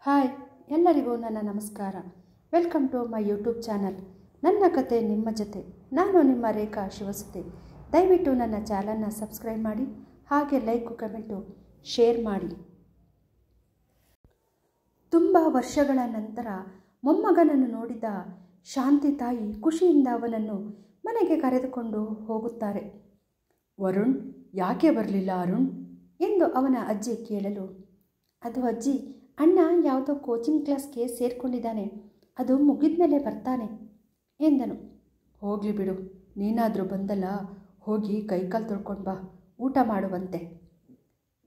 Hi, ಎಲ್ಲರಿಗೂ ನನ್ನ ನಮಸ್ಕಾರ. Welcome to my YouTube channel. ನನ್ನ ಕತೆ ನಿಮ್ಮ ಜೊತೆ. ನಾನು ನಿಮ್ಮ ರೇಖಾ ಶಿವಸುತಿ. ದಯವಿಟ್ಟು ನನ್ನ ಚಾನಲ್ನ ಸಬ್ಸ್ಕ್ರೈಬ್ ಮಾಡಿ, ಹಾಗೆ ಲೈಕು ಕಮೆಂಟು ಶೇರ್ ಮಾಡಿ. ತುಂಬ ವರ್ಷಗಳ ನಂತರ ಮೊಮ್ಮಗನನ್ನು ನೋಡಿದ ಶಾಂತಿ ತಾಯಿ ಖುಷಿಯಿಂದ ಅವನನ್ನು ಮನೆಗೆ ಕರೆದುಕೊಂಡು ಹೋಗುತ್ತಾರೆ. ವರುಣ್ ಯಾಕೆ ಬರಲಿಲ್ಲ ಅರುಣ್ ಎಂದು ಅವನ ಅಜ್ಜಿ ಕೇಳಲು, ಅದು ಅಜ್ಜಿ, ಅಣ್ಣ ಯಾವುದೋ ಕೋಚಿಂಗ್ ಕ್ಲಾಸ್ಗೆ ಸೇರಿಕೊಂಡಿದ್ದಾನೆ, ಅದು ಮುಗಿದ ಮೇಲೆ ಬರ್ತಾನೆ ಎಂದನು. ಹೋಗಲಿ ಬಿಡು, ನೀನಾದರೂ ಬಂದಲ್ಲ, ಹೋಗಿ ಕೈಕಾಲು ತೊಳ್ಕೊಂಡು ಬಾ, ಊಟ ಮಾಡುವಂತೆ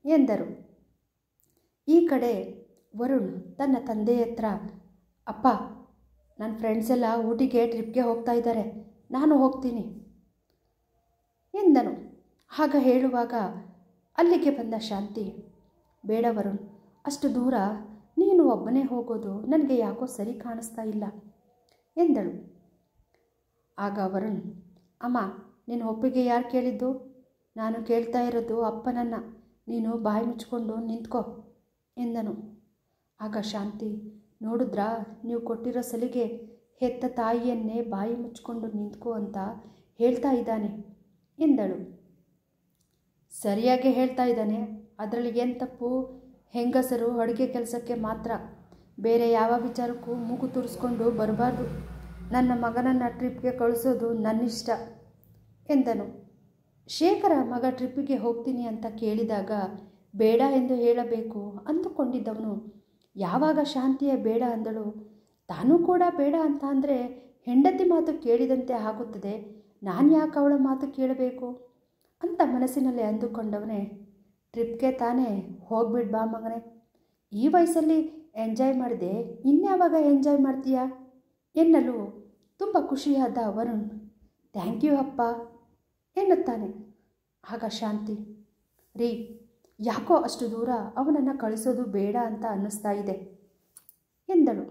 ಎಂದರು. ಈ ಕಡೆ ವರುಣ್ ತನ್ನ ತಂದೆಯ ಹತ್ರ, ಅಪ್ಪ, ನನ್ನ ಫ್ರೆಂಡ್ಸ್ ಎಲ್ಲ ಊಟಿಗೆ ಟ್ರಿಪ್ಗೆ ಹೋಗ್ತಾ ಇದ್ದಾರೆ, ನಾನು ಹೋಗ್ತೀನಿ ಎಂದನು. ಆಗ ಹೇಳುವಾಗ ಅಲ್ಲಿಗೆ ಬಂದ ಶಾಂತಿ, ಬೇಡ ವರುಣ್, ಅಷ್ಟು ದೂರ ನೀನು ಒಬ್ಬನೇ ಹೋಗೋದು ನನಗೆ ಯಾಕೋ ಸರಿ ಕಾಣಿಸ್ತಾ ಇಲ್ಲ ಎಂದಳು. ಆಗ ವರುಣ್, ಅಮ್ಮ, ನಿನ್ನ ಒಪ್ಪಿಗೆ ಯಾರು ಕೇಳಿದ್ದು? ನಾನು ಕೇಳ್ತಾ ಇರೋದು ಅಪ್ಪನನ್ನು, ನೀನು ಬಾಯಿ ಮುಚ್ಕೊಂಡು ನಿಂತ್ಕೋ ಎಂದನು. ಆಗ ಶಾಂತಿ, ನೋಡಿದ್ರಾ, ನೀವು ಕೊಟ್ಟಿರೋ ಸಲಿಗೆ ಹೆತ್ತ ತಾಯಿಯನ್ನೇ ಬಾಯಿ ಮುಚ್ಕೊಂಡು ನಿಂತ್ಕೋ ಅಂತ ಹೇಳ್ತಾ ಇದ್ದಾನೆ ಎಂದಳು. ಸರಿಯಾಗಿ ಹೇಳ್ತಾ ಇದ್ದಾನೆ, ಅದರಲ್ಲಿ ಏನು ತಪ್ಪು? ಹೆಂಗಸರು ಅಡುಗೆ ಕೆಲಸಕ್ಕೆ ಮಾತ್ರ, ಬೇರೆ ಯಾವ ವಿಚಾರಕ್ಕೂ ಮೂಗು ತುರಿಸ್ಕೊಂಡು ಬರಬಾರ್ದು. ನನ್ನ ಮಗನನ್ನು ಟ್ರಿಪ್ಗೆ ಕಳಿಸೋದು ನನ್ನಿಷ್ಟ ಎಂದನು. ಶೇಖರ ಮಗ ಟ್ರಿಪ್ಪಿಗೆ ಹೋಗ್ತೀನಿ ಅಂತ ಕೇಳಿದಾಗ ಬೇಡ ಎಂದು ಹೇಳಬೇಕು ಅಂದುಕೊಂಡಿದ್ದವನು ಯಾವಾಗ ಶಾಂತಿಯ ಬೇಡ ಅಂದಳು, ತಾನೂ ಕೂಡ ಬೇಡ ಅಂತ ಅಂದರೆ ಹೆಂಡತಿ ಮಾತು ಕೇಳಿದಂತೆ ಆಗುತ್ತದೆ, ನಾನು ಯಾಕೆ ಅವಳ ಮಾತು ಕೇಳಬೇಕು ಅಂತ ಮನಸ್ಸಿನಲ್ಲಿ ಅಂದುಕೊಂಡವನೇ, ಟ್ರಿಪ್ಗೆ ತಾನೇ, ಹೋಗ್ಬಿಡ್ ಬಾ ಮಗನೇ, ಈ ವಯಸ್ಸಲ್ಲಿ ಎಂಜಾಯ್ ಮಾಡಿದೆ, ಇನ್ಯಾವಾಗ ಎಂಜಾಯ್ ಮಾಡ್ತೀಯಾ ಎನ್ನಲು ತುಂಬ ಖುಷಿಯಾದ ವರುಣ್, ಥ್ಯಾಂಕ್ ಯು ಅಪ್ಪ ಎನ್ನುತ್ತಾನೆ. ಆಗ ಶಾಂತಿ, ರೀ, ಯಾಕೋ ಅಷ್ಟು ದೂರ ಅವನನ್ನು ಕಳಿಸೋದು ಬೇಡ ಅಂತ ಅನ್ನಿಸ್ತಾ ಇದೆ ಎಂದಳು.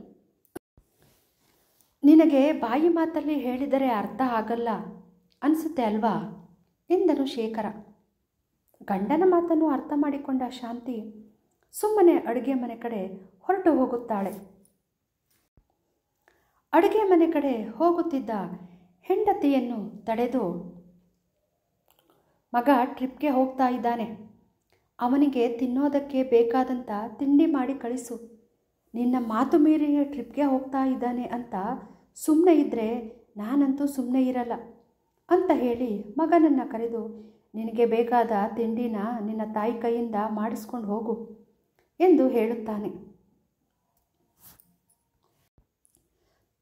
ನಿನಗೆ ಬಾಯಿ ಮಾತಲ್ಲಿ ಹೇಳಿದರೆ ಅರ್ಥ ಆಗಲ್ಲ ಅನಿಸುತ್ತೆ ಅಲ್ವಾ ಎಂದನು ಶೇಖರ. ಗಂಡನ ಮಾತನ್ನು ಅರ್ಥ ಮಾಡಿಕೊಂಡ ಶಾಂತಿ ಸುಮ್ಮನೆ ಅಡುಗೆ ಮನೆ ಕಡೆ ಹೊರಟು ಹೋಗುತ್ತಾಳೆ. ಅಡುಗೆ ಮನೆ ಕಡೆ ಹೋಗುತ್ತಿದ್ದ ಹೆಂಡತಿಯನ್ನು ತಡೆದು, ಮಗ ಟ್ರಿಪ್ಗೆ ಹೋಗ್ತಾ ಇದ್ದಾನೆ, ಅವನಿಗೆ ತಿನ್ನೋದಕ್ಕೆ ಬೇಕಾದಂಥ ತಿಂಡಿ ಮಾಡಿ ಕಳಿಸು, ನಿನ್ನ ಮಾತು ಮೀರಿ ಟ್ರಿಪ್ಗೆ ಹೋಗ್ತಾ ಇದ್ದಾನೆ ಅಂತ ಸುಮ್ಮನೆ ಇದ್ದರೆ ನಾನಂತೂ ಸುಮ್ಮನೆ ಇರಲ್ಲ ಅಂತ ಹೇಳಿ ಮಗನನ್ನು ಕರೆದು, ನಿನಗೆ ಬೇಕಾದ ತಿಂಡಿನ ನಿನ್ನ ತಾಯಿ ಕೈಯಿಂದ ಮಾಡಿಸ್ಕೊಂಡು ಹೋಗು ಎಂದು ಹೇಳುತ್ತಾನೆ.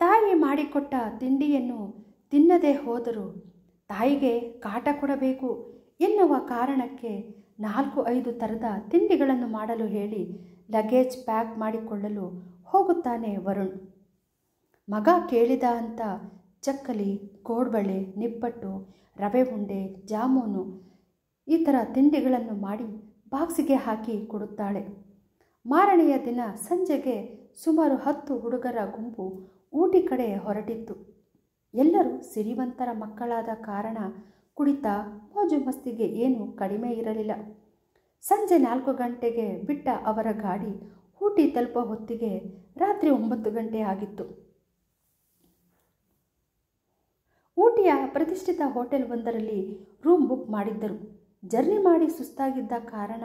ತಾಯಿ ಮಾಡಿಕೊಟ್ಟ ತಿಂಡಿಯನ್ನು ತಿನ್ನದೇ ಹೋದರೂ ತಾಯಿಗೆ ಕಾಟ ಕೊಡಬೇಕು ಎನ್ನುವ ಕಾರಣಕ್ಕೆ 4-5 ಥರದ ತಿಂಡಿಗಳನ್ನು ಮಾಡಲು ಹೇಳಿ ಲಗೇಜ್ ಪ್ಯಾಕ್ ಮಾಡಿಕೊಳ್ಳಲು ಹೋಗುತ್ತಾನೆ ವರುಣ್. ಮಗ ಕೇಳಿದ ಅಂತ ಚಕ್ಕಲಿ, ಕೋಡ್ಬಳೆ, ನಿಪ್ಪಟ್ಟು, ರವೆ ಉಂಡೆ, ಜಾಮೂನು ಈ ಥರ ತಿಂಡಿಗಳನ್ನು ಮಾಡಿ ಬಾಕ್ಸಿಗೆ ಹಾಕಿ ಕೊಡುತ್ತಾಳೆ. ಮಾರನೆಯ ದಿನ ಸಂಜೆಗೆ ಸುಮಾರು 10 ಹುಡುಗರ ಗುಂಪು ಊಟಿ ಕಡೆ ಹೊರಟಿತ್ತು. ಎಲ್ಲರೂ ಸಿರಿವಂತರ ಮಕ್ಕಳಾದ ಕಾರಣ ಕುಡಿತ ಮೋಜು ಮಸ್ತಿಗೆ ಏನೂ ಕಡಿಮೆ ಇರಲಿಲ್ಲ. ಸಂಜೆ 4 ಗಂಟೆಗೆ ಬಿಟ್ಟ ಅವರ ಗಾಡಿ ಊಟಿ ತಲುಪೋ ಹೊತ್ತಿಗೆ ರಾತ್ರಿ 9 ಗಂಟೆ ಆಗಿತ್ತು. ಊಟಿಯ ಪ್ರತಿಷ್ಠಿತ ಹೋಟೆಲ್ ಒಂದರಲ್ಲಿ ರೂಮ್ ಬುಕ್ ಮಾಡಿದ್ದರು. ಜರ್ನಿ ಮಾಡಿ ಸುಸ್ತಾಗಿದ್ದ ಕಾರಣ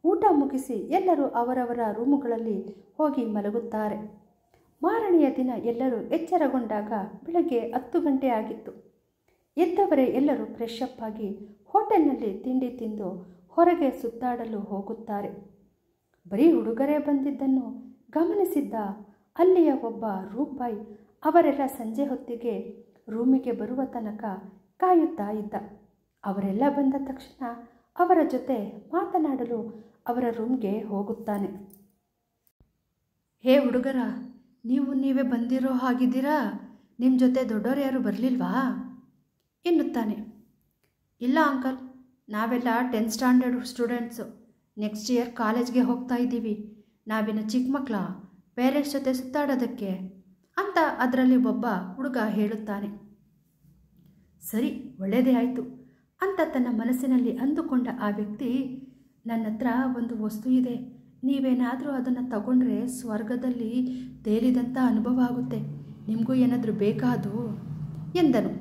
ಊಟ ಮುಗಿಸಿ ಎಲ್ಲರೂ ಅವರವರ ರೂಮುಗಳಲ್ಲಿ ಹೋಗಿ ಮಲಗುತ್ತಾರೆ. ಮಾರನೆಯ ದಿನ ಎಲ್ಲರೂ ಎಚ್ಚರಗೊಂಡಾಗ ಬೆಳಗ್ಗೆ 10 ಗಂಟೆ ಆಗಿತ್ತು. ಎದ್ದವರೇ ಎಲ್ಲರೂ ಫ್ರೆಶ್ ಅಪ್ ಆಗಿ ಹೋಟೆಲ್ನಲ್ಲಿ ತಿಂಡಿ ತಿಂದು ಹೊರಗೆ ಸುತ್ತಾಡಲು ಹೋಗುತ್ತಾರೆ. ಬರೀ ಹುಡುಗರೇ ಬಂದಿದ್ದನ್ನು ಗಮನಿಸಿದ್ದ ಅಲ್ಲಿಯ ಒಬ್ಬ ರೂಮ್ ಬಾಯ್ ಅವರೆಲ್ಲ ಸಂಜೆ ಹೊತ್ತಿಗೆ ರೂಮಿಗೆ ಬರುವ ತನಕ ಕಾಯುತ್ತಾ ಇದ್ದ. ಅವರೆಲ್ಲ ಬಂದ ತಕ್ಷಣ ಅವರ ಜೊತೆ ಮಾತನಾಡಲು ಅವರ ರೂಮ್ಗೆ ಹೋಗುತ್ತಾನೆ. ಹೇ ಹುಡುಗರ, ನೀವೇ ಬಂದಿರೋ ಹಾಗಿದ್ದೀರಾ? ನಿಮ್ಮ ಜೊತೆ ದೊಡ್ಡವರು ಯಾರು ಬರಲಿಲ್ವಾ ಎನ್ನುತ್ತಾನೆ. ಇಲ್ಲ ಅಂಕಲ್, ನಾವೆಲ್ಲ 10th standard students, next year ಕಾಲೇಜ್ಗೆ ಹೋಗ್ತಾ ಇದ್ದೀವಿ, ನಾವಿನ್ನು ಚಿಕ್ಕ ಮಕ್ಕಳ, ಪೇರೆಂಟ್ಸ್ ಜೊತೆ ಸುತ್ತಾಡೋದಕ್ಕೆ ಅಂತ ಅದರಲ್ಲಿ ಒಬ್ಬ ಹುಡುಗ ಹೇಳುತ್ತಾನೆ. ಸರಿ, ಒಳ್ಳೆಯದೇ ಆಯಿತು ಅಂತ ತನ್ನ ಮನಸ್ಸಿನಲ್ಲಿ ಅಂದುಕೊಂಡ ಆ ವ್ಯಕ್ತಿ, ನನ್ನ ಹತ್ರ ಒಂದು ವಸ್ತು ಇದೆ, ನೀವೇನಾದರೂ ಅದನ್ನು ತಗೊಂಡ್ರೆ ಸ್ವರ್ಗದಲ್ಲಿ ತೇಲಿದಂಥ ಅನುಭವ ಆಗುತ್ತೆ. ನಿಮಗೂ ಏನಾದರೂ ಬೇಕಾ ಅದು ಎಂದನು.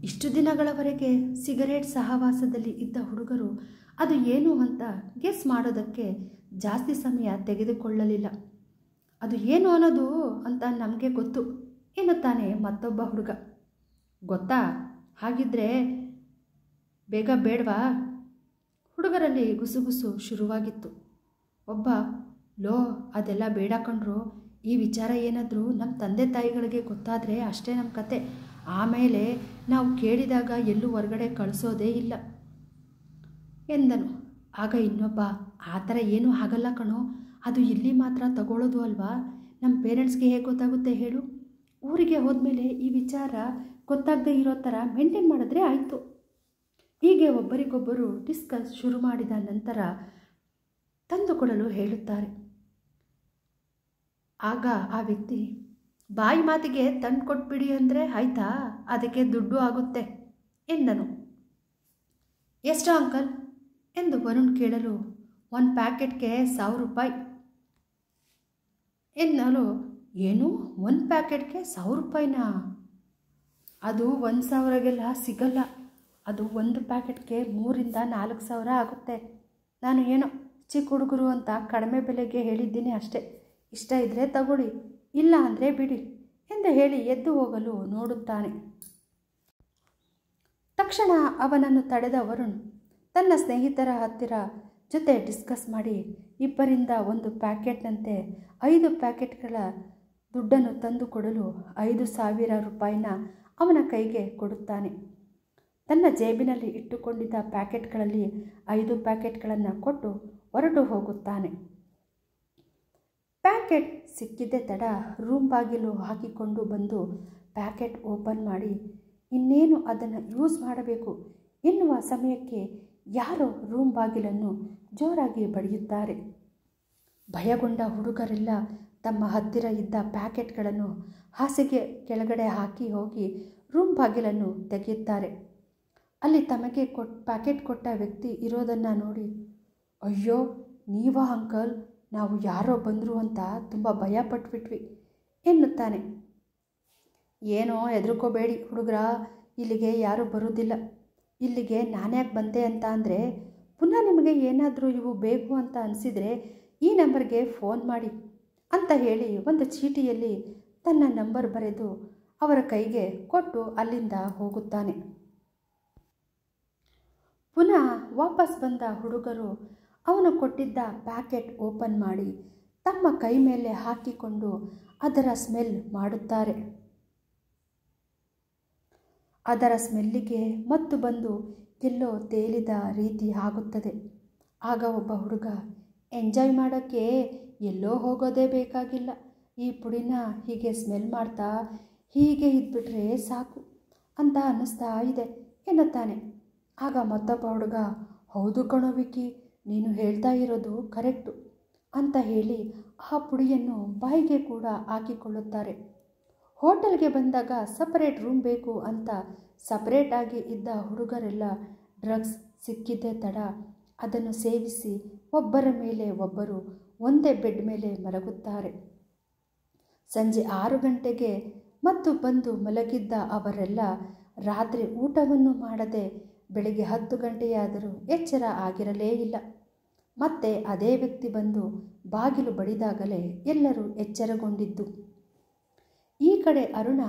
ಇಷ್ಟು ದಿನಗಳವರೆಗೆ ಸಿಗರೇಟ್ ಸಹವಾಸದಲ್ಲಿ ಇದ್ದ ಹುಡುಗರು ಅದು ಏನು ಅಂತ ಗೆಸ್ ಮಾಡೋದಕ್ಕೆ ಜಾಸ್ತಿ ಸಮಯ ತೆಗೆದುಕೊಳ್ಳಲಿಲ್ಲ. ಅದು ಏನು ಅನ್ನೋದು ಅಂತ ನಮಗೆ ಗೊತ್ತು ಎನ್ನುತ್ತಾನೆ ಮತ್ತೊಬ್ಬ ಹುಡುಗ. ಗೊತ್ತಾ? ಹಾಗಿದ್ರೆ ಬೇಗ ಬೇಡವಾ? ಹುಡುಗರಲ್ಲಿ ಗುಸುಗುಸು ಶುರುವಾಗಿತ್ತು. ಒಬ್ಬ, ಲೋ ಅದೆಲ್ಲ ಬೇಡ ಕಣ್ರು, ಈ ವಿಚಾರ ಏನಾದರೂ ನಮ್ಮ ತಂದೆ ತಾಯಿಗಳಿಗೆ ಗೊತ್ತಾದರೆ ಅಷ್ಟೇ ನಮ್ಮ ಕತೆ. ಆಮೇಲೆ ನಾವು ಕೇಳಿದಾಗ ಎಲ್ಲೂ ಹೊರಗಡೆ ಕಳಿಸೋದೇ ಇಲ್ಲ ಎಂದನು. ಆಗ ಇನ್ನೊಬ್ಬ, ಆ ಥರ ಏನೂ ಆಗಲ್ಲ ಕಣೋ, ಅದು ಇಲ್ಲಿ ಮಾತ್ರ ತಗೊಳ್ಳೋದು ಅಲ್ವಾ, ನಮ್ಮ ಪೇರೆಂಟ್ಸ್ಗೆ ಹೇಗೆ ಗೊತ್ತಾಗುತ್ತೆ ಹೇಳು? ಊರಿಗೆ ಹೋದ್ಮೇಲೆ ಈ ವಿಚಾರ ಗೊತ್ತಾಗದೇ ಇರೋ ಥರ ಮೇಂಟೈನ್ ಮಾಡಿದ್ರೆ ಆಯಿತು. ಹೀಗೆ ಒಬ್ಬರಿಗೊಬ್ಬರು ಡಿಸ್ಕಸ್ ಶುರು ಮಾಡಿದ ನಂತರ ತಂದುಕೊಡಲು ಹೇಳುತ್ತಾರೆ. ಆಗ ಆ ವ್ಯಕ್ತಿ, ಬಾಯಿ ಮಾತಿಗೆ ತಂದು ಕೊಟ್ಬಿಡಿ ಅಂದರೆ ಆಯ್ತಾ, ಅದಕ್ಕೆ ದುಡ್ಡು ಆಗುತ್ತೆ ಎಂದನು. ಎಷ್ಟು ಅಂಕಲ್ ಎಂದು ವರುಣ್ ಕೇಳಲು, ಒಂದು ಪ್ಯಾಕೆಟ್ಗೆ 1000 ರೂಪಾಯಿ ಎನ್ನಲು. ಏನು, ಒಂದು ಪ್ಯಾಕೆಟ್ಗೆ 1000 ರೂಪಾಯಿನಾ? ಅದು 1000ಗೆಲ್ಲ ಸಿಗಲ್ಲ, ಅದು ಒಂದು ಪ್ಯಾಕೆಟ್ಗೆ 3000-4000 ಆಗುತ್ತೆ. ನಾನು ಏನೋ ಚಿಕ್ಕ ಹುಡುಗರು ಅಂತ ಕಡಿಮೆ ಬೆಲೆಗೆ ಹೇಳಿದ್ದೀನಿ ಅಷ್ಟೇ. ಇಷ್ಟ ಇದ್ದರೆ ತಗೊಳ್ಳಿ, ಇಲ್ಲ ಅಂದರೆ ಬಿಡಿ ಎಂದು ಹೇಳಿ ಎದ್ದು ಹೋಗಲು ನೋಡುತ್ತಾನೆ. ತಕ್ಷಣ ಅವನನ್ನು ತಡೆದ ವರುಣ್ ತನ್ನ ಸ್ನೇಹಿತರ ಹತ್ತಿರ ಜೊತೆ ಡಿಸ್ಕಸ್ ಮಾಡಿ ಇಬ್ಬರಿಂದ ಒಂದು ಪ್ಯಾಕೆಟ್ನಂತೆ 5 ಪ್ಯಾಕೆಟ್ಗಳ ದುಡ್ಡನ್ನು ತಂದು ಕೊಡಲು 5,000 ರೂಪಾಯಿನ ಅವನ ಕೈಗೆ ಕೊಡುತ್ತಾನೆ. ತನ್ನ ಜೇಬಿನಲ್ಲಿ ಇಟ್ಟುಕೊಂಡಿದ್ದ ಪ್ಯಾಕೆಟ್ಗಳಲ್ಲಿ 5 ಪ್ಯಾಕೆಟ್ಗಳನ್ನು ಕೊಟ್ಟು ಹೊರಟು ಹೋಗುತ್ತಾನೆ. ಪ್ಯಾಕೆಟ್ ಸಿಕ್ಕಿದ್ದೇ ತಡ ರೂಮ್ ಬಾಗಿಲು ಹಾಕಿಕೊಂಡು ಬಂದು ಪ್ಯಾಕೆಟ್ ಓಪನ್ ಮಾಡಿ ಇನ್ನೇನು ಅದನ್ನು ಯೂಸ್ ಮಾಡಬೇಕು ಎನ್ನುವ ಸಮಯಕ್ಕೆ ಯಾರೋ ರೂಮ್ ಬಾಗಿಲನ್ನು ಜೋರಾಗಿ ಬಡಿಯುತ್ತಾರೆ. ಭಯಗೊಂಡ ಹುಡುಗರೆಲ್ಲ ತಮ್ಮ ಹತ್ತಿರ ಇದ್ದ ಪ್ಯಾಕೆಟ್ಗಳನ್ನು ಹಾಸಿಗೆ ಕೆಳಗಡೆ ಹಾಕಿ ಹೋಗಿ ರೂಮ್ ಬಾಗಿಲನ್ನು ತೆಗೆಯುತ್ತಾರೆ. ಅಲ್ಲಿ ತಮಗೆ ಪ್ಯಾಕೆಟ್ ಕೊಟ್ಟ ವ್ಯಕ್ತಿ ಇರೋದನ್ನು ನೋಡಿ, ಅಯ್ಯೋ ನೀವಾ ಅಂಕಲ್, ನಾವು ಯಾರೋ ಬಂದರು ಅಂತ ತುಂಬ ಭಯಪಟ್ಬಿಟ್ವಿ ಎನ್ನುತ್ತಾನೆ. ಏನೋ ಹೆದರ್ಕೋಬೇಡಿ ಹುಡುಗರ, ಇಲ್ಲಿಗೆ ಯಾರೂ ಬರೋದಿಲ್ಲ. ಇಲ್ಲಿಗೆ ನಾನ್ಯಾಕೆ ಬಂದೆ ಅಂತ ಅಂದರೆ, ಪುನಃ ನಿಮಗೆ ಏನಾದರೂ ಇವು ಬೇಕು ಅಂತ ಅನಿಸಿದರೆ ಈ ನಂಬರ್ಗೆ ಫೋನ್ ಮಾಡಿ ಅಂತ ಹೇಳಿ ಒಂದು ಚೀಟಿಯಲ್ಲಿ ತನ್ನ ನಂಬರ್ ಬರೆದು ಅವರ ಕೈಗೆ ಕೊಟ್ಟು ಅಲ್ಲಿಂದ ಹೋಗುತ್ತಾನೆ. ಪುನಃ ವಾಪಸ್ ಬಂದ ಹುಡುಗರು ಅವನು ಕೊಟ್ಟಿದ್ದ ಪ್ಯಾಕೆಟ್ ಓಪನ್ ಮಾಡಿ ತಮ್ಮ ಕೈ ಮೇಲೆ ಹಾಕಿಕೊಂಡು ಅದರ ಸ್ಮೆಲ್ ಮಾಡುತ್ತಾರೆ. ಅದರ ಸ್ಮೆಲ್ಲಿಗೆ ಮತ್ತು ಬಂದು ಎಲ್ಲೋ ತೇಲಿದ ರೀತಿ ಆಗುತ್ತದೆ. ಆಗ ಒಬ್ಬ ಹುಡುಗ, ಎಂಜಾಯ್ ಮಾಡೋಕ್ಕೆ ಎಲ್ಲೋ ಹೋಗೋದೇ ಬೇಕಾಗಿಲ್ಲ, ಈ ಪುಡಿನ ಹೀಗೆ ಸ್ಮೆಲ್ ಮಾಡ್ತಾ ಹೀಗೆ ಇದ್ಬಿಟ್ರೆ ಸಾಕು ಅಂತ ಅನ್ನಿಸ್ತಾ ಇದೆ ಎನ್ನುತ್ತಾನೆ. ಆಗ ಮತ್ತೊಬ್ಬ ಹುಡುಗ, ಹೌದು ಕಣೋ ವಿಕ್ಕಿ, ನೀನು ಹೇಳ್ತಾ ಇರೋದು ಕರೆಕ್ಟು ಅಂತ ಹೇಳಿ ಆ ಪುಡಿಯನ್ನು ಬಾಯಿಗೆ ಕೂಡ ಹಾಕಿಕೊಳ್ಳುತ್ತಾರೆ. ಹೋಟೆಲ್ಗೆ ಬಂದಾಗ ಸಪರೇಟ್ ರೂಮ್ ಬೇಕು ಅಂತ ಸಪರೇಟಾಗಿ ಇದ್ದ ಹುಡುಗರೆಲ್ಲ ಡ್ರಗ್ಸ್ ಸಿಕ್ಕಿದ್ದೇ ತಡ ಅದನ್ನು ಸೇವಿಸಿ ಒಬ್ಬರ ಮೇಲೆ ಒಬ್ಬರು ಒಂದೇ ಬೆಡ್ ಮೇಲೆ ಮಲಗುತ್ತಾರೆ. ಸಂಜೆ 6 ಗಂಟೆಗೆ ಮತ್ತು ಬಂದು ಮಲಗಿದ್ದ ಅವರೆಲ್ಲ ರಾತ್ರಿ ಊಟವನ್ನು ಮಾಡದೆ ಬೆಳಗ್ಗೆ 10 ಗಂಟೆಯಾದರೂ ಎಚ್ಚರ ಆಗಿರಲೇ ಇಲ್ಲ. ಮತ್ತೆ ಅದೇ ವ್ಯಕ್ತಿ ಬಂದು ಬಾಗಿಲು ಬಡಿದಾಗಲೇ ಎಲ್ಲರೂ ಎಚ್ಚರಗೊಂಡಿದ್ದು. ಈ ಕಡೆ ಅರುಣ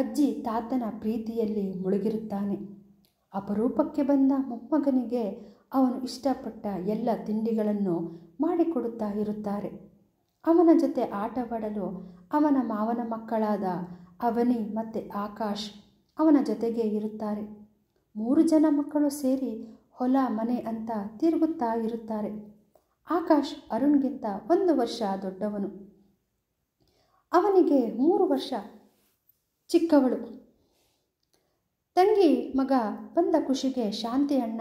ಅಜ್ಜಿ ತಾತನ ಪ್ರೀತಿಯಲ್ಲಿ ಮುಳುಗಿರುತ್ತಾನೆ. ಅಪರೂಪಕ್ಕೆ ಬಂದ ಮೊಮ್ಮಗನಿಗೆ ಅವನು ಇಷ್ಟಪಟ್ಟ ಎಲ್ಲ ತಿಂಡಿಗಳನ್ನು ಮಾಡಿಕೊಡುತ್ತಾ ಇರುತ್ತಾರೆ. ಅವನ ಜೊತೆ ಆಟವಾಡಲು ಅವನ ಮಾವನ ಮಕ್ಕಳಾದ ಅವನಿ ಮತ್ತು ಆಕಾಶ್ ಅವನ ಜೊತೆಗೆ ಇರುತ್ತಾರೆ. 3 ಜನ ಮಕ್ಕಳು ಸೇರಿ ಹೊಲ ಮನೆ ಅಂತ ತಿರುಗುತ್ತಾ ಇರುತ್ತಾರೆ. ಆಕಾಶ್ ಅರುಣ್ಗಿಂತ 1 ವರ್ಷ ದೊಡ್ಡವನು. ಅವನಿಗೆ 3 ವರ್ಷ ಚಿಕ್ಕವಳು. ತಂಗಿ ಮಗ ಬಂದ ಖುಷಿಗೆ ಶಾಂತಿ ಅಣ್ಣ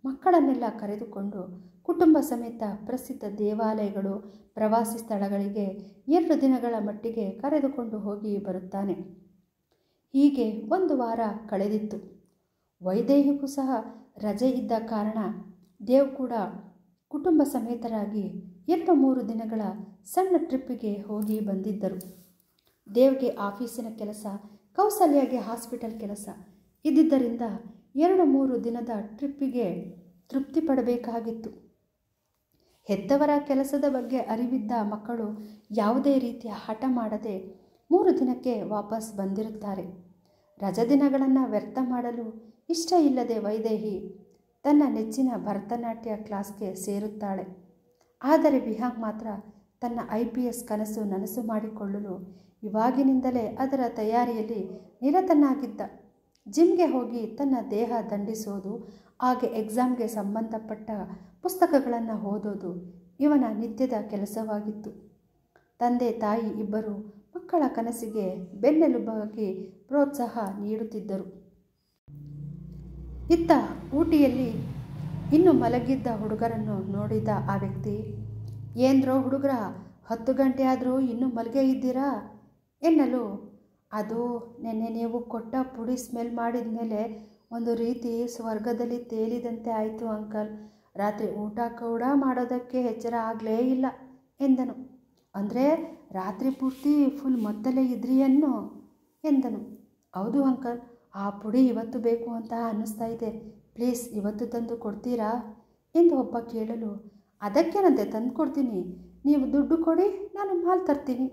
ಮಕ್ಕಳನ್ನೆಲ್ಲ ಕರೆದುಕೊಂಡು ಕುಟುಂಬ ಸಮೇತ ಪ್ರಸಿದ್ಧ ದೇವಾಲಯಗಳು, ಪ್ರವಾಸಿ ಸ್ಥಳಗಳಿಗೆ 2 ದಿನಗಳ ಮಟ್ಟಿಗೆ ಕರೆದುಕೊಂಡು ಹೋಗಿ ಬರುತ್ತಾನೆ. ಹೀಗೆ 1 ವಾರ ಕಳೆದಿತ್ತು. ವೈದೇಹಿಗೂ ಸಹ ರಜೆ ಇದ್ದ ಕಾರಣ ದೇವ್ ಕೂಡ ಕುಟುಂಬ ಸಮೇತರಾಗಿ 2-3 ದಿನಗಳ ಸಣ್ಣ ಟ್ರಿಪ್ಪಿಗೆ ಹೋಗಿ ಬಂದಿದ್ದರು. ದೇವ್ಗೆ ಆಫೀಸಿನ ಕೆಲಸ, ಕೌಸಲ್ಯಗೆ ಹಾಸ್ಪಿಟಲ್ ಕೆಲಸ ಇದ್ದಿದ್ದರಿಂದ 2-3 ದಿನದ ಟ್ರಿಪ್ಪಿಗೆ ತೃಪ್ತಿ ಪಡಬೇಕಾಗಿತ್ತು. ಹೆತ್ತವರ ಕೆಲಸದ ಬಗ್ಗೆ ಅರಿವಿದ್ದ ಮಕ್ಕಳು ಯಾವುದೇ ರೀತಿಯ ಹಠ ಮಾಡದೆ 3 ದಿನಕ್ಕೆ ವಾಪಸ್ ಬಂದಿರುತ್ತಾರೆ. ರಜದಿನಗಳನ್ನು ವ್ಯರ್ಥ ಮಾಡಲು ಇಷ್ಟ ಇಲ್ಲದೆ ವೈದೇಹಿ ತನ್ನ ನೆಚ್ಚಿನ ಭರತನಾಟ್ಯ ಕ್ಲಾಸ್ಗೆ ಸೇರುತ್ತಾಳೆ. ಆದರೆ ವಿಹಾಂಗ್ ಮಾತ್ರ ತನ್ನ IPS ಕನಸು ನನಸು ಮಾಡಿಕೊಳ್ಳಲು ಇವಾಗಿನಿಂದಲೇ ಅದರ ತಯಾರಿಯಲ್ಲಿ ನಿರತನಾಗಿದ್ದ. ಜಿಮ್ಗೆ ಹೋಗಿ ತನ್ನ ದೇಹ ದಂಡಿಸೋದು, ಹಾಗೆ ಎಕ್ಸಾಮ್ಗೆ ಸಂಬಂಧಪಟ್ಟ ಪುಸ್ತಕಗಳನ್ನು ಓದೋದು ಇವನ ನಿತ್ಯದ ಕೆಲಸವಾಗಿತ್ತು. ತಂದೆ ತಾಯಿ ಇಬ್ಬರು ಮಕ್ಕಳ ಕನಸಿಗೆ ಬೆನ್ನೆಲುಬಾಗಿ ಪ್ರೋತ್ಸಾಹ ನೀಡುತ್ತಿದ್ದರು. ಇತ್ತ ಊಟಿಯಲ್ಲಿ ಇನ್ನು ಮಲಗಿದ್ದ ಹುಡುಗರನ್ನು ನೋಡಿದ ಆ ವ್ಯಕ್ತಿ, ಏನ್ರೋ ಹುಡುಗರ 10 ಗಂಟೆ ಆದರೂ ಇನ್ನೂ ಮಲಗೇ ಇದ್ದೀರಾ ಎನ್ನಲು, ಅದು ನೆನ್ನೆ ನೀವು ಕೊಟ್ಟ ಪುಡಿ ಸ್ಮೆಲ್ ಮಾಡಿದ ಮೇಲೆ ಒಂದು ರೀತಿ ಸ್ವರ್ಗದಲ್ಲಿ ತೇಲಿದಂತೆ ಆಯಿತು ಅಂಕಲ್. ರಾತ್ರಿ ಊಟ ಕೂಡ ಮಾಡೋದಕ್ಕೆ ಎಚ್ಚರ ಆಗಲೇ ಇಲ್ಲ ಎಂದನು. ಅಂದರೆ ರಾತ್ರಿ ಪೂರ್ತಿ ಫುಲ್ ಮತ್ತಲೇ ಇದ್ರಿ ಎಂದನು. ಹೌದು ಅಂಕಲ್, ಆ ಪುಡಿ ಇವತ್ತು ಬೇಕು ಅಂತ ಅನ್ನಿಸ್ತಾ ಇದೆ. ಪ್ಲೀಸ್ ಇವತ್ತು ತಂದು ಕೊಡ್ತೀರಾ ಎಂದು ಒಬ್ಬ ಕೇಳಲು, ಅದಕ್ಕೇನಂತೆ ತಂದು ಕೊಡ್ತೀನಿ, ನೀವು ದುಡ್ಡು ಕೊಡಿ, ನಾನು ಮಾಲ್ ತರ್ತೀನಿ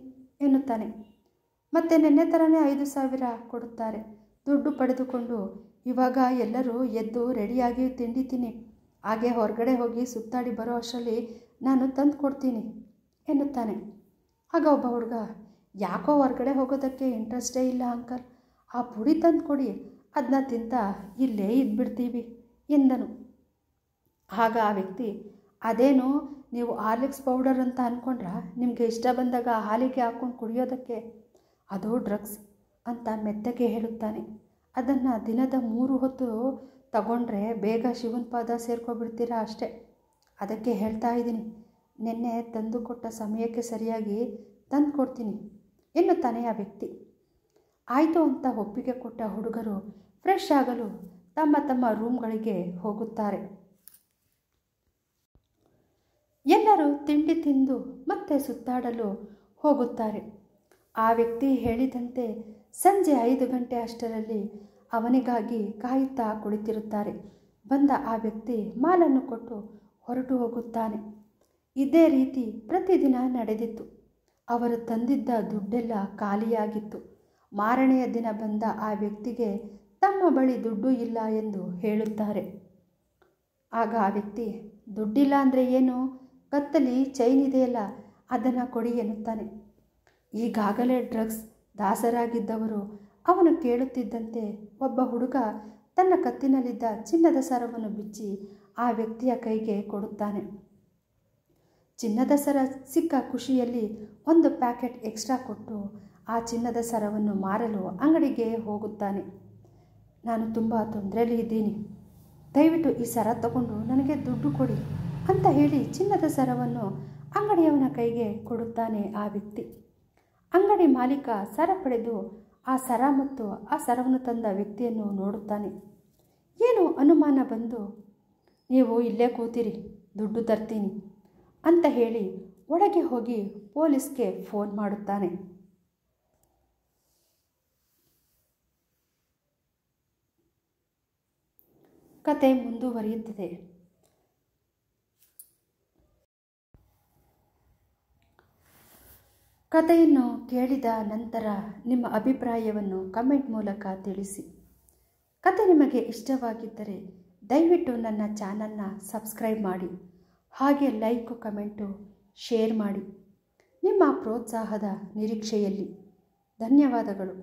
ಎನ್ನುತ್ತಾನೆ. ಮತ್ತೆ ನೆನ್ನೆ ಥರನೇ 5,000 ಕೊಡುತ್ತಾರೆ. ದುಡ್ಡು ಪಡೆದುಕೊಂಡು ಇವಾಗ ಎಲ್ಲರೂ ಎದ್ದು ರೆಡಿಯಾಗಿ ತಿಂಡಿ ತಿನ್ನಿ, ಹಾಗೆ ಹೊರಗಡೆ ಹೋಗಿ ಸುತ್ತಾಡಿ ಬರೋ ಅಷ್ಟರಲ್ಲಿ ನಾನು ತಂದು ಕೊಡ್ತೀನಿ ಎನ್ನುತ್ತಾನೆ. ಆಗ ಒಬ್ಬ ಹುಡುಗ, ಯಾಕೋ ಹೊರಗಡೆ ಹೋಗೋದಕ್ಕೆ ಇಂಟ್ರೆಸ್ಟೇ ಇಲ್ಲ ಅಂಕಲ್, ಆ ಪುಡಿ ತಂದು ಕೊಡಿ, ಅದನ್ನ ತಿಂತ ಇಲ್ಲೇ ಇದ್ಬಿಡ್ತೀವಿ ಎಂದನು. ಆಗ ಆ ವ್ಯಕ್ತಿ, ಅದೇನು ನೀವು ಹಾರ್ಲಿಕ್ಸ್ ಪೌಡರ್ ಅಂತ ಅಂದ್ಕೊಂಡ್ರ, ನಿಮಗೆ ಇಷ್ಟ ಬಂದಾಗ ಹಾಲಿಗೆ ಹಾಕ್ಕೊಂಡು ಕುಡಿಯೋದಕ್ಕೆ, ಅದು ಡ್ರಗ್ಸ್ ಅಂತ ಮೆತ್ತಗೆ ಹೇಳುತ್ತಾನೆ. ಅದನ್ನು ದಿನದ 3 ಹೊತ್ತು ತಗೊಂಡ್ರೆ ಬೇಗ ಶಿವನ ಪಾದ ಸೇರ್ಕೊಬಿಡ್ತೀರಾ ಅಷ್ಟೇ. ಅದಕ್ಕೆ ಹೇಳ್ತಾ ಇದ್ದೀನಿ, ನಿನ್ನೆ ತಂದು ಕೊಟ್ಟ ಸಮಯಕ್ಕೆ ಸರಿಯಾಗಿ ತಂದು ಕೊಡ್ತೀನಿ ಎನ್ನುತ್ತಾನೆ ಆ ವ್ಯಕ್ತಿ. ಆಯಿತು ಅಂತ ಒಪ್ಪಿಗೆ ಕೊಟ್ಟ ಹುಡುಗರು ಫ್ರೆಶ್ ಆಗಲು ತಮ್ಮ ತಮ್ಮ ರೂಮ್ಗಳಿಗೆ ಹೋಗುತ್ತಾರೆ. ಎಲ್ಲರೂ ತಿಂಡಿ ತಿಂದು ಮತ್ತೆ ಸುತ್ತಾಡಲು ಹೋಗುತ್ತಾರೆ. ಆ ವ್ಯಕ್ತಿ ಹೇಳಿದಂತೆ ಸಂಜೆ 5 ಗಂಟೆ ಅಷ್ಟರಲ್ಲಿ ಅವನಿಗಾಗಿ ಕಾಯುತ್ತಾ ಕುಳಿತಿರುತ್ತಾರೆ. ಬಂದ ಆ ವ್ಯಕ್ತಿ ಮಾಲನ್ನು ಕೊಟ್ಟು ಹೊರಟು ಹೋಗುತ್ತಾನೆ. ಇದೇ ರೀತಿ ಪ್ರತಿದಿನ ನಡೆದಿತ್ತು. ಅವರು ತಂದಿದ್ದ ದುಡ್ಡೆಲ್ಲ ಖಾಲಿಯಾಗಿತ್ತು. ಮಾರನೆಯ ದಿನ ಬಂದ ಆ ವ್ಯಕ್ತಿಗೆ ತಮ್ಮ ಬಳಿ ದುಡ್ಡು ಇಲ್ಲ ಎಂದು ಹೇಳುತ್ತಾರೆ. ಆಗ ಆ ವ್ಯಕ್ತಿ, ದುಡ್ಡಿಲ್ಲ ಅಂದರೆ ಏನು, ಕತ್ತಲಿ ಚೈನ್ ಇದೆಯಲ್ಲ ಅದನ್ನು ಕೊಡಿ ಎನ್ನುತ್ತಾನೆ. ಈಗಾಗಲೇ ಡ್ರಗ್ಸ್ ದಾಸರಾಗಿದ್ದವರು ಅವನು ಕೇಳುತ್ತಿದ್ದಂತೆ ಒಬ್ಬ ಹುಡುಗ ತನ್ನ ಕತ್ತಿನಲ್ಲಿದ್ದ ಚಿನ್ನದ ಸರವನ್ನು ಬಿಚ್ಚಿ ಆ ವ್ಯಕ್ತಿಯ ಕೈಗೆ ಕೊಡುತ್ತಾನೆ. ಚಿನ್ನದ ಸರ ಸಿಕ್ಕ ಖುಷಿಯಲ್ಲಿ 1 ಪ್ಯಾಕೆಟ್ ಎಕ್ಸ್ಟ್ರಾ ಕೊಟ್ಟು ಆ ಚಿನ್ನದ ಸರವನ್ನು ಮಾರಲು ಅಂಗಡಿಗೆ ಹೋಗುತ್ತಾನೆ. ನಾನು ತುಂಬ ತೊಂದರೆಯಲ್ಲಿ ಇದ್ದೀನಿ, ದಯವಿಟ್ಟು ಈ ಸರ ತಗೊಂಡು ನನಗೆ ದುಡ್ಡು ಕೊಡಿ ಅಂತ ಹೇಳಿ ಚಿನ್ನದ ಸರವನ್ನು ಅಂಗಡಿಯವನ ಕೈಗೆ ಕೊಡುತ್ತಾನೆ ಆ ವ್ಯಕ್ತಿ. ಅಂಗಡಿ ಮಾಲೀಕ ಸರ ಪಡೆದು ಆ ಸರ ಮತ್ತು ಆ ಸರವನ್ನು ತಂದ ವ್ಯಕ್ತಿಯನ್ನು ನೋಡುತ್ತಾನೆ. ಏನೋ ಅನುಮಾನ ಬಂದು, ನೀವು ಇಲ್ಲೇ ಕೂತಿರಿ, ದುಡ್ಡು ತರ್ತೀನಿ ಅಂತ ಹೇಳಿ ಒಳಗೆ ಹೋಗಿ ಪೊಲೀಸ್ಗೆ ಫೋನ್ ಮಾಡುತ್ತಾನೆ. ಕತೆ ಮುಂದುವರಿಯುತ್ತದೆ. ಕಥೆಯನ್ನು ಕೇಳಿದ ನಂತರ ನಿಮ್ಮ ಅಭಿಪ್ರಾಯವನ್ನು ಕಮೆಂಟ್ ಮೂಲಕ ತಿಳಿಸಿ. ಕತೆ ನಿಮಗೆ ಇಷ್ಟವಾಗಿದ್ದರೆ ದಯವಿಟ್ಟು ನನ್ನ ಚಾನಲ್ನ ಸಬ್ಸ್ಕ್ರೈಬ್ ಮಾಡಿ, ಹಾಗೆ ಲೈಕು, ಕಮೆಂಟು, ಶೇರ್ ಮಾಡಿ. ನಿಮ್ಮ ಪ್ರೋತ್ಸಾಹದ ನಿರೀಕ್ಷೆಯಲ್ಲಿ ಧನ್ಯವಾದಗಳು.